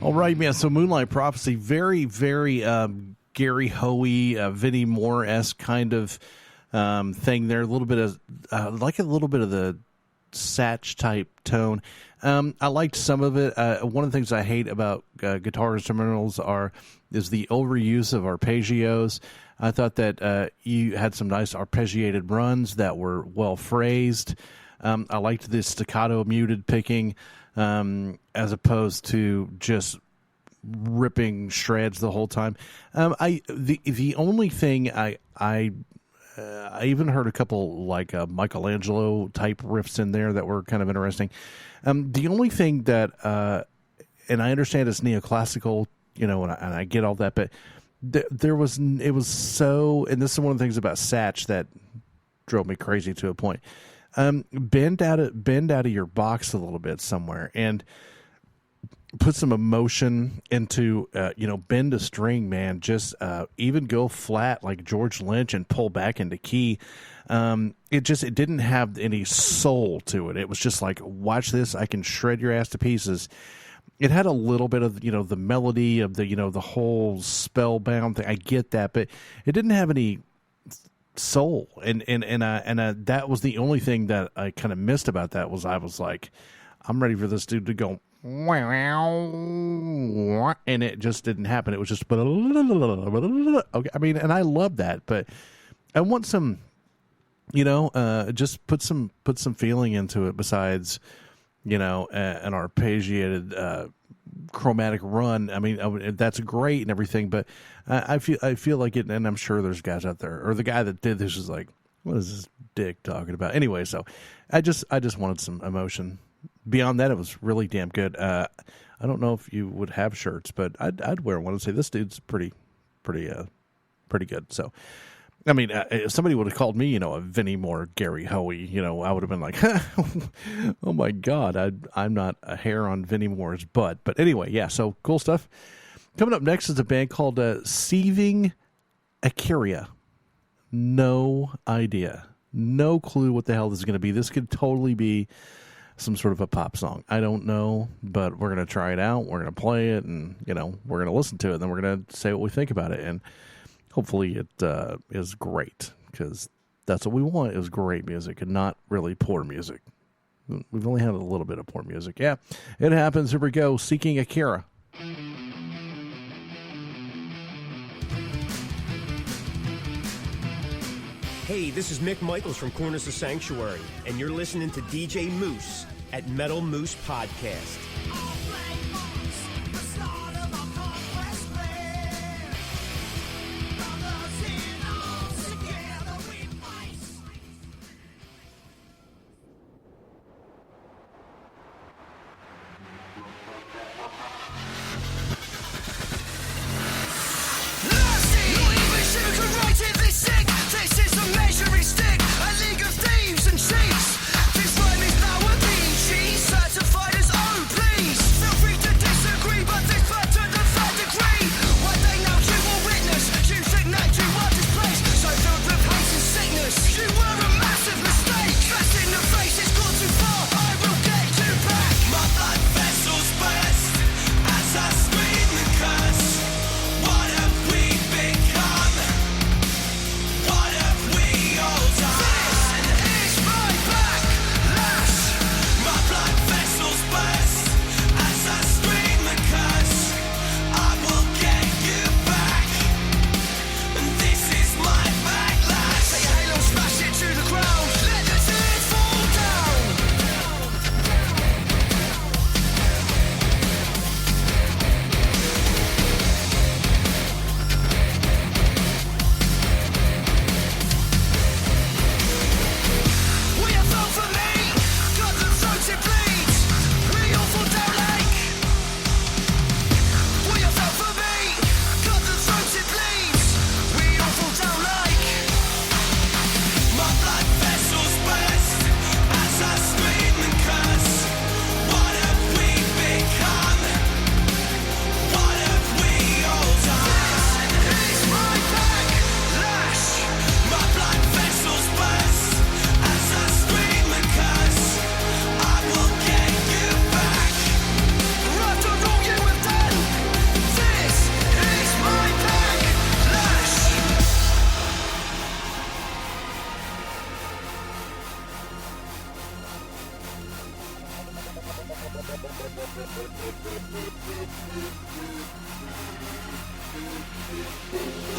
All right, man. So Moonlight Prophecy, very, very Gary Hoey, Vinnie Moore-esque kind of thing there. A little bit of like a little bit of the Satch type tone. I liked some of it. One of the things I hate about guitar instrumentals is the overuse of arpeggios. I thought that you had some nice arpeggiated runs that were well phrased. I liked the staccato muted picking. As opposed to just ripping shreds the whole time. The only thing I even heard a couple like Michelangelo type riffs in there that were kind of interesting. The only thing that and I understand it's neoclassical, and I get all that, but it was so, and this is one of the things about Satch that drove me crazy to a point. Bend out of your box a little bit somewhere and put some emotion into, bend a string, man. Just even go flat like George Lynch and pull back into key. It didn't have any soul to it. It was just like, watch this, I can shred your ass to pieces. It had a little bit of, the melody of the whole spellbound thing. I get that, but it didn't have any soul, and that was the only thing that I kind of missed about that. Was I was like, I'm ready for this dude to go, and it just didn't happen. It was just okay. I mean, and I love that, but I want some, just put some feeling into it besides, an arpeggiated chromatic run. I mean, that's great and everything, but I feel like it, and I'm sure there's guys out there, or the guy that did this is like, what is this dick talking about? Anyway, so I just wanted some emotion. Beyond that, it was really damn good. I don't know if you would have shirts, but I'd wear one and say this dude's pretty good. So, I mean, if somebody would have called me, a Vinnie Moore, Gary Hoey, I would have been like, oh my God, I'm not a hair on Vinnie Moore's butt. But anyway, yeah, so cool stuff. Coming up next is a band called Seething Acaria. No idea. No clue what the hell this is going to be. This could totally be some sort of a pop song. I don't know, but we're going to try it out. We're going to play it, and, we're going to listen to it, and then we're going to say what we think about it. And hopefully it is great, because that's what we want, is great music and not really poor music. We've only had a little bit of poor music. Yeah, it happens. Here we go. Seeking Akira. Hey, this is Mick Michaels from Corners of Sanctuary, and you're listening to DJ Moose at Metal Moose Podcast. Certified as OP.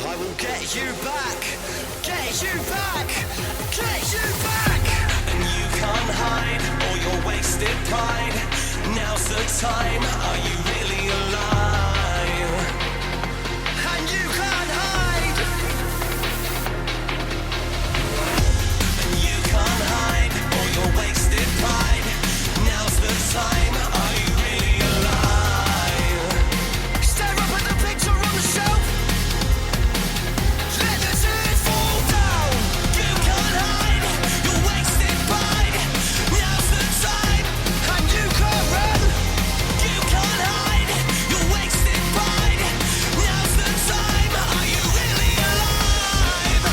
I will get you back, get you back, get you back. And you can't hide all your wasted pride. Now's the time, are you really alive? And you can't hide. And you can't hide all your wasted pride. Now's the time, are you really alive? Stare up at the picture on the shelf. Let the tears fall down. You can't hide your wasted pride. Now's the time, and you can't run. You can't hide your wasted pride. Now's the time. Are you really alive?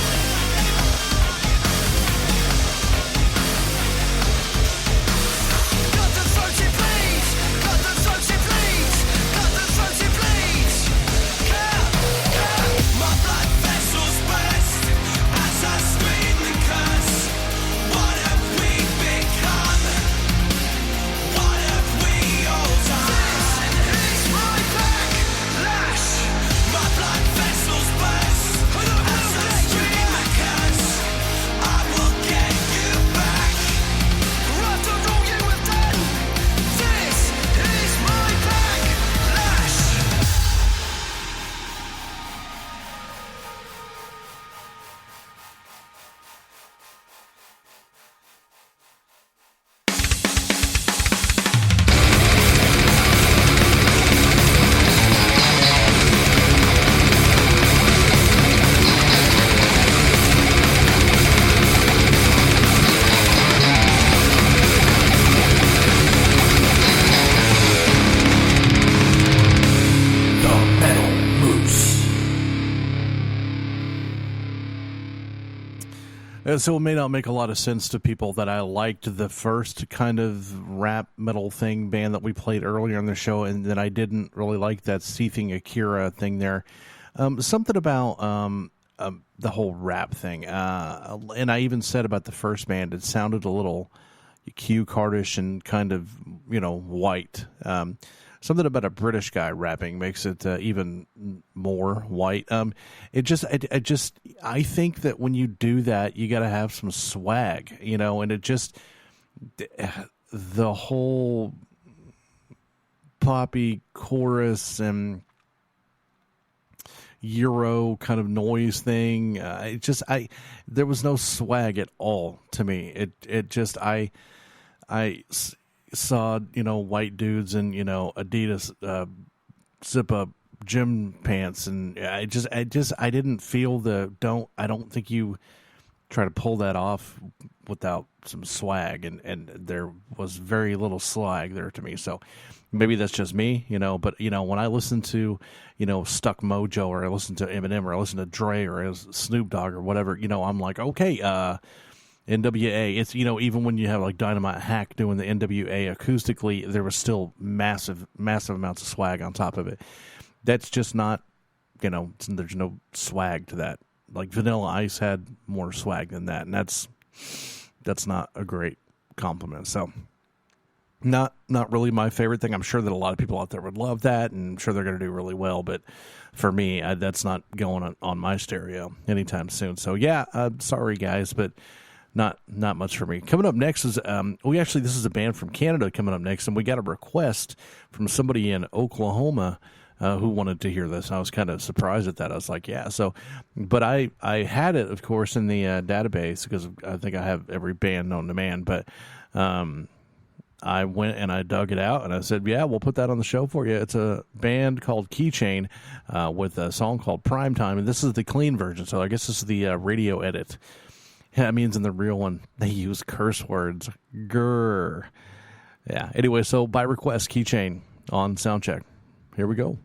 Got the throat it bleeds. Got the throat it bleeds. Got the throat it bleeds. My blood vessels burst as I scream and curse. What have we become? What have we all done? This is my backlash. My blood vessels burst as I scream and curse. I will get you back. After all you have done, this is my backlash. The Metal Moose. So it may not make a lot of sense to people that I liked the first kind of rap metal thing band that we played earlier in the show, and that I didn't really like that Seething Akira thing there. Something about the whole rap thing. And I even said about the first band, it sounded a little cue cardish and kind of, white. Something about a British guy rapping makes it even more white. I think that when you do that, you got to have some swag, and it just, the whole poppy chorus and Euro kind of noise thing. There was no swag at all to me. I saw, white dudes in, Adidas zip-up gym pants, and I didn't feel I don't think you try to pull that off without some swag, and there was very little swag there to me. So maybe that's just me, but when I listen to, Stuck Mojo, or I listen to Eminem, or I listen to Dre, or Snoop Dogg, or whatever, I'm like, okay, NWA, it's, even when you have like Dynamite Hack doing the NWA acoustically, there was still massive amounts of swag on top of it. That's just not, there's no swag to that. Like Vanilla Ice had more swag than that, and that's not a great compliment. So not really my favorite thing. I'm sure that a lot of people out there would love that, and I'm sure they're going to do really well, but for me, that's not going on my stereo anytime soon. So yeah, sorry guys, but not much for me. Coming up next is this is a band from Canada coming up next, and we got a request from somebody in Oklahoma who wanted to hear this. I was kind of surprised at that. I was like, yeah. So, but I had it, of course, in the database, because I think I have every band known to man. But I went and I dug it out, and I said, yeah, we'll put that on the show for you. It's a band called Keychain with a song called Primetime, and this is the clean version. So I guess this is the radio edit. That means in the real one, they use curse words. Grr. Yeah. Anyway, so by request, Keychain on Soundcheck. Here we go.